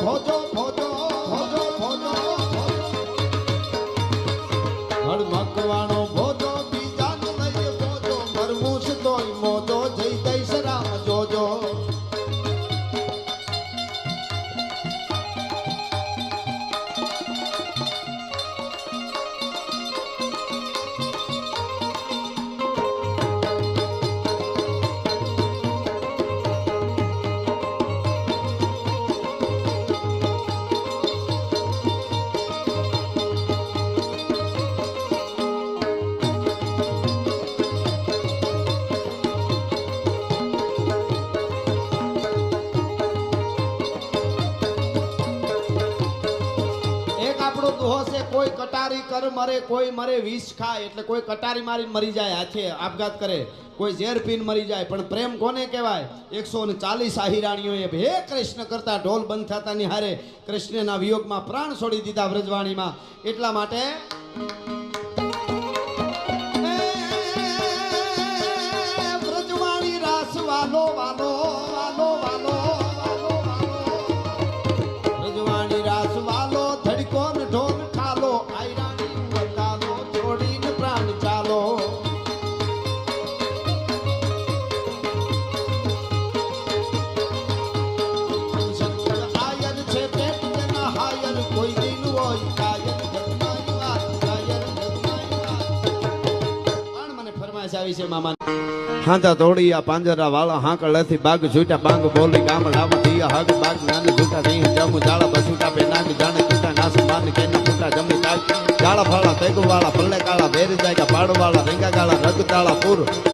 ભોજો ભોજો ભોજો ભોજો હડમકવાણો ભોજો બીજા લઈ ભોજો મરવું છે તોય મોજો જય દઈશ રામ જોજો કોઈ કટારી કર મરે કોઈ મરે વિષ ખાય એટલે કોઈ કટારી મારીને મરી જાય હાથે આપઘાત કરે કોઈ ઝેર પીને મરી જાય પણ પ્રેમ કોને કહેવાય 140 આહિરાણીઓએ હે કૃષ્ણ કરતા ઢોલ બંધ થતા ની હારે કૃષ્ણના વિયોગમાં પ્રાણ છોડી દીધા વ્રજવાણીમાં એટલા માટે વ્રજવાણી રાસ વાલો વાલો વાલો વાલો વ્રજવાણી રાસ વાલો ધડકો ને ઢોલ હાંધા તોડિયા પાંજરા વાળા હાંકળથી બાગ છૂટા બાંગ બોલી ગામડામાં દિયા હગ બાગ નાન છૂટા સિંહ જમુ જાળા બસુટા પે નાગ જાણે કુટા નાસ માન કેના ફૂટા જમી તાગ જાળા ફાળા તેગુ વાળા પલ્લે કાળા ભેર જાયકા પાડ વાળા રીંગા ગાળા રગ તાળા પૂર